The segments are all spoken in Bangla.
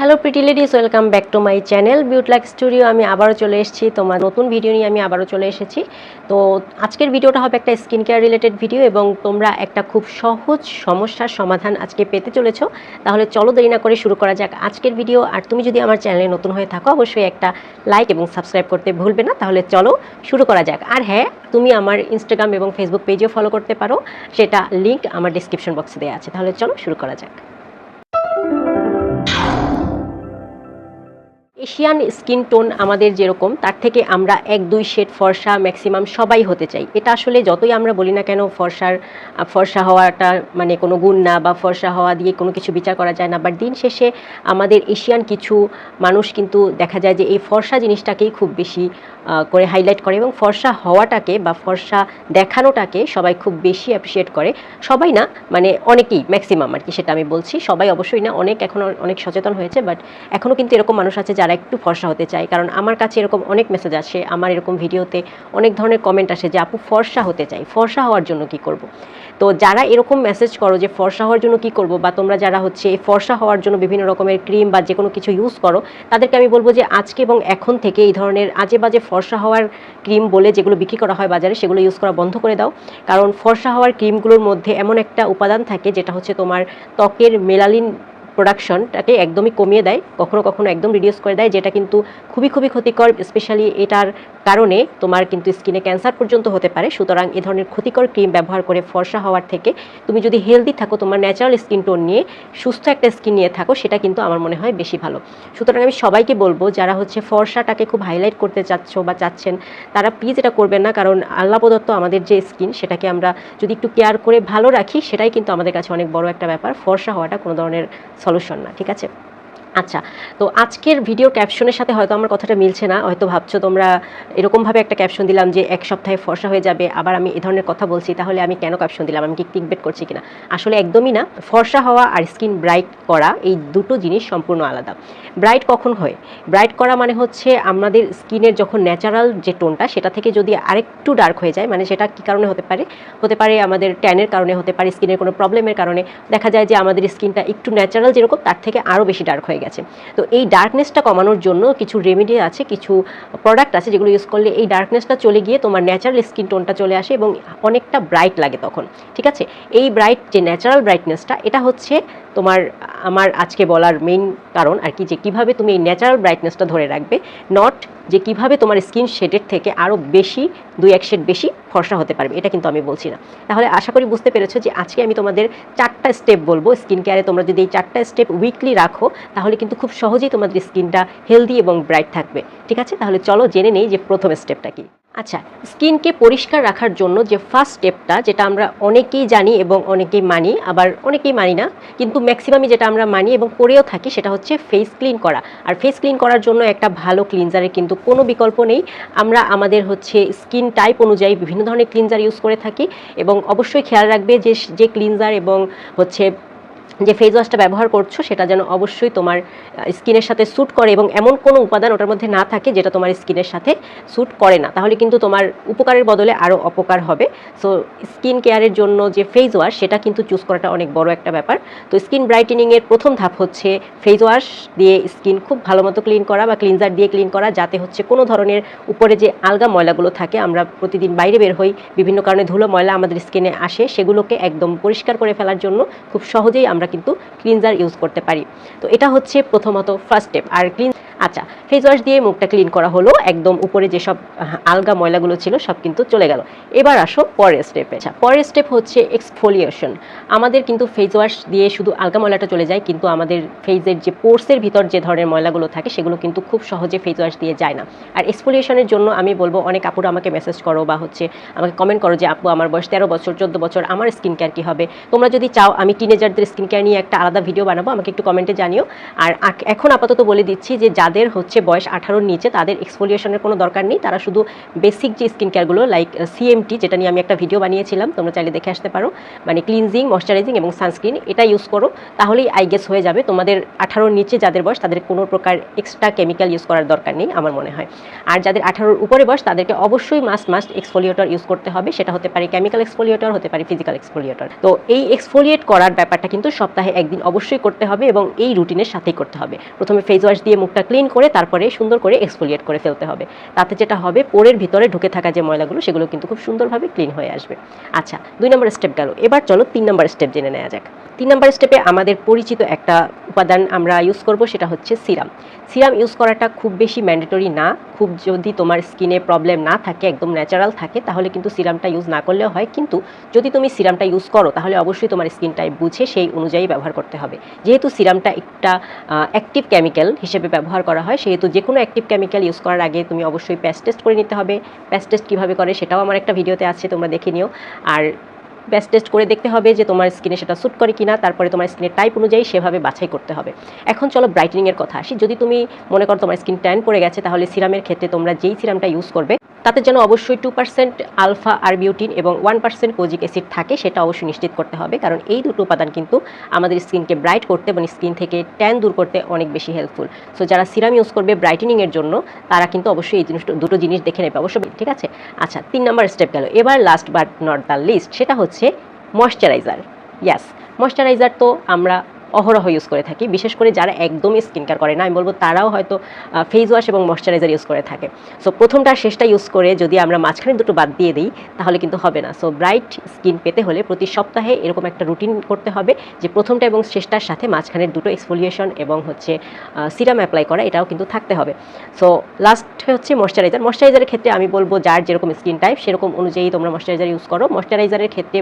Hello pretty ladies, welcome back to my channel beauty like studio. আমি আবারও চলে এসেছি, তোমার নতুন ভিডিও নিয়ে আমি আবারও চলে এসেছি। তো আজকের ভিডিওটা হবে একটা স্কিন কেয়ার রিলেটেড ভিডিও এবং তোমরা একটা খুব সহজ সমস্যার সমাধান আজকে পেতে চলেছো। তাহলে চলো দেরি না করে শুরু করা যাক আজকের ভিডিও। আর তুমি যদি আমার চ্যানেলে নতুন হয়ে থাকো অবশ্যই একটা লাইক এবং সাবস্ক্রাইব করতে ভুলবে না। তাহলে চলো শুরু করা যাক। আর হ্যাঁ, তুমি আমার ইনস্টাগ্রাম এবং ফেসবুক পেজেও ফলো করতে পারো, সেটা লিঙ্ক আমার ডিসক্রিপশন বক্সে দেওয়া আছে। তাহলে চলো শুরু করা যাক। এশিয়ান স্কিন টোন আমাদের যেরকম, তার থেকে আমরা 1-2 শেড ফর্সা ম্যাক্সিমাম সবাই হতে চাই। এটা আসলে যতই আমরা বলি না কেন ফর্সা হওয়াটা মানে কোনো গুণ না, বা ফর্সা হওয়া দিয়ে কোনো কিছু বিচার করা যায় না, বাট দিন শেষে আমাদের এশিয়ান কিছু মানুষ কিন্তু দেখা যায় যে এই ফর্সা জিনিসটাকেই খুব বেশি করে হাইলাইট করে এবং ফর্সা হওয়াটাকে বা ফর্সা দেখানোটাকে সবাই খুব বেশি অ্যাপ্রিসিয়েট করে। সবাই না, মানে অনেকেই, ম্যাক্সিমাম আর কি, সেটা আমি বলছি। সবাই অবশ্যই না, এখন অনেক সচেতন হয়েছে, বাট এখনও কিন্তু এরকম মানুষ আছে যারা একটু ফর্সা হতে চায়। কারণ আমার কাছে এরকম অনেক মেসেজ আসে, আমার এরকম ভিডিওতে অনেক ধরনের কমেন্ট আসে যে আপু ফর্সা হতে চাই, ফর্সা হওয়ার জন্য কি করব। তো যারা এরকম মেসেজ করো যে ফর্সা হওয়ার জন্য কি করব, বা তোমরা যারা হচ্ছে এই ফর্সা হওয়ার জন্য বিভিন্ন রকমের ক্রিম বা যে কোনো কিছু ইউজ করো, তাদেরকে আমি বলবো যে আজকে এবং এখন থেকে এই ধরনের আজে বাজে ফর্সা হওয়ার ক্রিম বলে যেগুলো বিক্রি করা হয় বাজারে, সেগুলো ইউজ করা বন্ধ করে দাও। কারণ ফর্সা হওয়ার ক্রিমগুলোর মধ্যে এমন একটা উপাদান থাকে যেটা হচ্ছে তোমার ত্বকের মেলানিন প্রোডাকশনটাকে একদমই কমিয়ে দেয়, কখনো কখনো একদম রিডিউস করে দেয়, যেটা কিন্তু খুবই ক্ষতিকর। স্পেশালি এটার কারণে তোমার কিন্তু স্কিনে ক্যান্সার পর্যন্ত হতে পারে। সুতরাং এ ধরনের ক্ষতিকর ক্রিম ব্যবহার করে ফর্সা হওয়ার থেকে তুমি যদি হেলদি থাকো, তোমার ন্যাচারাল স্কিন টোন নিয়ে সুস্থ একটা স্কিন নিয়ে থাকো, সেটা কিন্তু আমার মনে হয় বেশি ভালো। সুতরাং আমি সবাইকে বলবো যারা হচ্ছে ফর্সাটাকে খুব হাইলাইট করতে চাচ্ছ বা চাচ্ছেন, তারা প্লিজ এটা করবেন না। কারণ আল্লাহ প্রদত্ত আমাদের যে স্কিন, সেটাকে আমরা যদি একটু কেয়ার করে ভালো রাখি, সেটাই কিন্তু আমাদের কাছে অনেক বড় একটা ব্যাপার। ফর্সা হওয়াটা কোনো ধরনের সলিউশন না, ঠিক আছে? আচ্ছা, তো আজকের ভিডিওর ক্যাপশনের সাথে হয়তো আমার কথাটা মিলছে না, হয়তো ভাবছো তোমরা এরকমভাবে একটা ক্যাপশন দিলাম যে 1 সপ্তাহে ফর্সা হয়ে যাবে, আবার আমি এই ধরনের কথা বলছি, তাহলে আমি কেন ক্যাপশন দিলাম, আমি কি ক্লিকবেট করছি কিনা? আসলে একদমই না। ফর্সা হওয়া আর স্কিন ব্রাইট করা এই দুটো জিনিস সম্পূর্ণ আলাদা। ব্রাইট কখন হয়? ব্রাইট করা মানে হচ্ছে আমাদের স্কিনের যখন ন্যাচারাল যে টোনটা, সেটা থেকে যদি আরেকটু ডার্ক হয়ে যায়, মানে সেটা কী কারণে হতে পারে আমাদের ট্যানের কারণে, হতে পারে স্কিনের কোনো প্রবলেমের কারণে। দেখা যায় যে আমাদের স্কিনটা একটু ন্যাচারাল যেরকম, তার থেকে আরও বেশি ডার্ক হয়ে গেছে। তো এই ডার্কনেসটা কমানোর জন্য কিছু রেমেডি আছে, কিছু প্রোডাক্ট আছে যেগুলো ইউজ করলে এই ডার্কনেসটা চলে গিয়ে তোমার ন্যাচারাল স্কিন টোনটা চলে আসে এবং অনেকটা ব্রাইট লাগে তখন, ঠিক আছে? এই ব্রাইট যে ন্যাচারাল ব্রাইটনেসটা, এটা হচ্ছে আমার আজকে বলার মেইন কারণ আর কি, যে কীভাবে তুমি এই ন্যাচারাল ব্রাইটনেসটা ধরে রাখবে, নট যে কীভাবে তোমার স্কিন শেডের থেকে আরও বেশি 2-1 শেড বেশি ফর্সা হতে পারবে, এটা কিন্তু আমি বলছি না। তাহলে আশা করি বুঝতে পেরেছো যে আজকে আমি তোমাদের 4টা স্টেপ বলবো স্কিন কেয়ারে। তোমরা যদি এই 4টা স্টেপ উইকলি রাখো, তাহলে কিন্তু খুব সহজেই তোমাদের স্কিনটা হেলদি এবং ব্রাইট থাকবে, ঠিক আছে? তাহলে চলো জেনে নেই যে প্রথম স্টেপটা কি। আচ্ছা, স্কিনকে পরিষ্কার রাখার জন্য যে ফার্স্ট স্টেপটা, যেটা আমরা অনেকেই জানি এবং অনেকেই মানি, আবার অনেকেই মানি না, কিন্তু ম্যাক্সিমামই যেটা আমরা মানি এবং করেও থাকি, সেটা হচ্ছে ফেস ক্লিন করা। আর ফেস ক্লিন করার জন্য একটা ভালো ক্লিনজারের কিন্তু কোনো বিকল্প নেই। আমরা আমাদের হচ্ছে স্কিন টাইপ অনুযায়ী বিভিন্ন ধরনের ক্লিনজার ইউজ করে থাকি, এবং অবশ্যই খেয়াল রাখবে যে ক্লিনজার এবং হচ্ছে যে ফেস ওয়াশটা ব্যবহার করছো, সেটা যেন অবশ্যই তোমার স্কিনের সাথে স্যুট করে এবং এমন কোনো উপাদান ওটার মধ্যে না থাকে যেটা তোমার স্কিনের সাথে স্যুট করে না, তাহলে কিন্তু তোমার উপকারের বদলে আরও অপকার হবে। সো স্কিন কেয়ারের জন্য যে ফেস ওয়াশ, সেটা কিন্তু চুজ করাটা অনেক বড় একটা ব্যাপার। তো স্কিন ব্রাইটেনিংয়ের প্রথম ধাপ হচ্ছে ফেস ওয়াশ দিয়ে স্কিন খুব ভালো মতো ক্লিন করা, বা ক্লিনজার দিয়ে ক্লিন করা, যাতে হচ্ছে কোনো ধরনের উপরে যে আলগা ময়লাগুলো থাকে, আমরা প্রতিদিন বাইরে বের হই, বিভিন্ন কারণে ধুলো ময়লা আমাদের স্কিনে আসে, সেগুলোকে একদম পরিষ্কার করে ফেলার জন্য খুব সহজেই আমরা কিন্তু ক্লিনজার ইউজ করতে পারি। তো এটা হচ্ছে প্রথমত ফার্স্ট স্টেপ। আর আচ্ছা, ফেস ওয়াশ দিয়ে মুখটা ক্লিন করা হলো, একদম উপরে যেসব আলগা ময়লাগুলো ছিল সব কিন্তু চলে গেল। এবার আসো পরের স্টেপে। আচ্ছা, পরের স্টেপ হচ্ছে এক্সফোলিয়েশন। আমাদের কিন্তু ফেস ওয়াশ দিয়ে শুধু আলগা ময়লাটা চলে যায়, কিন্তু আমাদের ফেসের যে পোর্সের ভিতর যে ধরনের ময়লাগুলো থাকে, সেগুলো কিন্তু খুব সহজে ফেস ওয়াশ দিয়ে যায় না। আর এক্সফোলিয়েশনের জন্য আমি বলবো, অনেক আপুরা আমাকে মেসেজ করো বা হচ্ছে আমাকে কমেন্ট করো যে আপু আমার বয়স 13 বছর 14 বছর, আমার স্কিন কেয়ার কী হবে? তোমরা যদি চাও আমি টিনেজারদের স্কিন কেয়ার নিয়ে একটা আলাদা ভিডিও বানাবো, আমাকে একটু কমেন্টে জানিও। আর এখন আপাতত বলে দিচ্ছি যে যাদের হচ্ছে বয়স 18-র নিচে তাদের এক্সফোলিয়েশনের কোনো দরকার নেই, তারা শুধু বেসিক যে স্কিন কেয়ারগুলো লাইক CMT, যেটা নিয়ে আমি একটা ভিডিও বানিয়েছিলাম, তোমরা চাইলে দেখে আসতে পারো, মানে ক্লিনজিং, ময়শ্চারাইজিং এবং সানস্ক্রিন, এটা ইউজ করো, তাহলেই আই গেস হয়ে যাবে। তোমাদের 18-র নিচে যাদের বয়স তাদের কোনো প্রকার এক্সট্রা কেমিক্যাল ইউজ করার দরকার নেই আমার মনে হয়। আর যাদের 18-র উপরে বয়স তাদেরকে অবশ্যই মাস্ট এক্সফোলিয়েটর ইউজ করতে হবে, সেটা হতে পারে কেমিক্যাল এক্সফোলিয়েটর, হতে পারে ফিজিক্যাল এক্সফোলিয়েটর। তো এই এক্সফোলিয়েট করার ব্যাপারটা কিন্তু সপ্তাহে একদিন অবশ্যই করতে হবে এবং এই রুটিনের সাথেই করতে হবে। প্রথমে ফেস ওয়াশ দিয়ে মুখটা ক্লিন করে তারপরে সুন্দর করে এক্সফোলিয়েট করে ফেলতে হবে। তাতে যেটা হবে, পোরের ভিতরে ঢুকে থাকা যে ময়লাগুলো সেগুলো কিন্তু খুব সুন্দরভাবে ক্লিন হয়ে আসবে। আচ্ছা, 2 নম্বর স্টেপ গেল, এবার চলো 3 নম্বর স্টেপ জেনে নেওয়া যাক। 3 নম্বর স্টেপে আমাদের পরিচিত একটা উপাদান আমরা ইউজ করব, সেটা হচ্ছে সিরাম। সিরাম ইউজ করাটা খুব বেশি ম্যান্ডেটরি না, খুব যদি তোমার স্কিনে প্রবলেম না থাকে, একদম ন্যাচারাল থাকে, তাহলে কিন্তু সিরামটা ইউজ না করলেও হয়। কিন্তু যদি তুমি সিরামটা ইউজ করো তাহলে অবশ্যই তোমার স্কিন টাইপ বুঝে সেই অনুযায়ী ব্যবহার করতে হবে। যেহেতু সিরামটা একটা অ্যাক্টিভ কেমিক্যাল হিসেবে ব্যবহার করা হয়, সেহেতু যে কোনো অ্যাক্টিভ কেমিক্যাল ইউজ করার আগে তুমি অবশ্যই প্যাচ টেস্ট করে নিতে হবে। প্যাচ টেস্ট কীভাবে করে সেটাও আমার একটা ভিডিওতে আছে, তোমরা দেখে নিও। আর প্যাচ টেস্ট করে দেখতে হবে যে তোমার স্কিনে সেটা স্যুট করে কিনা, তারপরে তোমার স্কিনের টাইপ অনুযায়ী সেভাবে বাছাই করতে হবে। এখন চলো ব্রাইটেনিংয়ের কথা আসি। যদি তুমি মনে করো তোমার স্কিন ট্যান পড়ে গেছে, তাহলে সিরামের ক্ষেত্রে তোমরা যেই সিরামটা ইউজ করবে তাতে যেন অবশ্যই 2% আলফা আরবিউটিন এবং 1% কোজিক অ্যাসিড থাকে, সেটা অবশ্যই নিশ্চিত করতে হবে, কারণ এই দুটো উপাদান কিন্তু আমাদের স্কিনকে ব্রাইট করতে এবং স্কিন থেকে ট্যান দূর করতে অনেক বেশি হেল্পফুল। সো যারা সিরাম ইউজ করবে ব্রাইটেনিংয়ের জন্য তারা কিন্তু অবশ্যই এই দুটো জিনিস দেখে নেবে অবশ্যই, ঠিক আছে? আচ্ছা, 3 নম্বর স্টেপ গেল। এবার last but not the least, সেটা হচ্ছে ময়শ্চারাইজার। ইয়াস, ময়শ্চারাইজার তো আমরা অহরহ ইউজ করে থাকি, বিশেষ করে যারা একদমই স্কিন কেয়ার করে না, আমি বলবো তারাও হয়তো ফেস ওয়াশ এবং ময়শ্চারাইজার ইউজ করে থাকে। সো প্রথমটা শেষটা ইউজ করে যদি আমরা মাঝখানে দুটো বাদ দিয়ে দিই তাহলে কিন্তু হবে না। সো ব্রাইট স্কিন পেতে হলে প্রতি সপ্তাহে এরকম একটা রুটিন করতে হবে যে প্রথমটা এবং শেষটার সাথে মাঝখানের দুটো এক্সফোলিয়েশন এবং হচ্ছে সিরাম অ্যাপ্লাই করা, এটাও কিন্তু থাকতে হবে। সো লাস্ট হচ্ছে ময়শ্চারাইজার। ময়শ্চারাইজারের ক্ষেত্রে আমি বলবো যার যেরকম স্কিন টাইপ সেরকম অনুযায়ী তোমরা ময়শ্চারাইজার ইউজ করো। ময়শ্চারাইজারের ক্ষেত্রে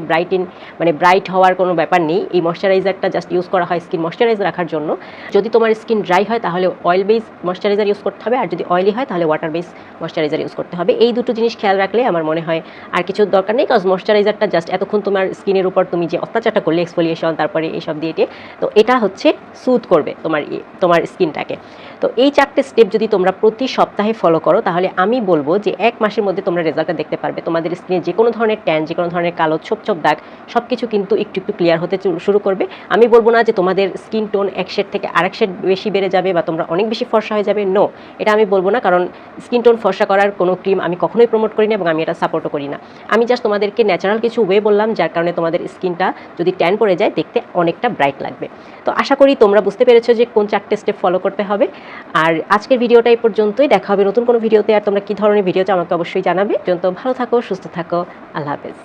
ব্রাইট হওয়ার কোনো ব্যাপার নেই, এই ময়শ্চারাইজারটা জাস্ট ইউজ করা হয় স্কিন ময়শ্চারাইজ রাখার জন্য। যদি তোমার স্কিন ড্রাই হয় তাহলে অয়েল বেস ময়শ্চারাইজার ইউজ করতে হবে, আর যদি অয়েলি হয় তাহলে ওয়াটার বেস ময়শ্চারাইজার ইউজ করতে হবে। এই দুটো জিনিস খেয়াল রাখলে আমার মনে হয় আর কিছু দরকার নেই, কারণ ময়শ্চারাইজারটা জাস্ট এতক্ষণ তোমার স্কিনের উপর তুমি যে অত্যাচারটা করলে এক্সফোলিয়েশন তারপরে এইসব দিয়ে তো এটা হচ্ছে সুথ করবে তোমার স্কিনটাকে। তো এই 4টে স্টেপ যদি তোমরা প্রতি সপ্তাহে ফলো করো তাহলে আমি বলবো যে 1 মাসের মধ্যে তোমরা রেজাল্টটা দেখতে পারবে। তোমাদের স্কিনে যে কোনো ধরনের ট্যান, যে কোনো ধরনের কালো ছোপ ছোপ দাগ সব কিছু কিন্তু একটু একটু ক্লিয়ার হতে শুরু করবে। আমি বলবো না যে তোমাদের স্কিন টোন এক শেড থেকে আরেক শেড বেশি বেড়ে যাবে বা তোমরা অনেক বেশি ফর্সা হয়ে যাবে, নো, এটা আমি বলবো না, কারণ স্কিন টোন ফর্সা করার কোনো ক্রিম আমি কখনোই প্রমোট করি না এবং আমি এটা সাপোর্টও করি না। আমি জাস্ট তোমাদেরকে ন্যাচারাল কিছু ওয়ে বললাম যার কারণে তোমাদের স্কিনটা যদি ট্যান পড়ে যায় দেখতে অনেকটা ব্রাইট লাগবে। তো আশা করি তোমরা বুঝতে পেরেছো যে কোন 4টে স্টেপ ফলো করতে হবে। আর আজকের ভিডিওটা এই পর্যন্তই, দেখা হবে নতুন কোনো ভিডিওতে। আর তোমরা কী ধরনের ভিডিও চাও আমাকে অবশ্যই জানাবে। পর্যন্ত ভালো থাকো, সুস্থ থাকো, আল্লাহ হাফেজ।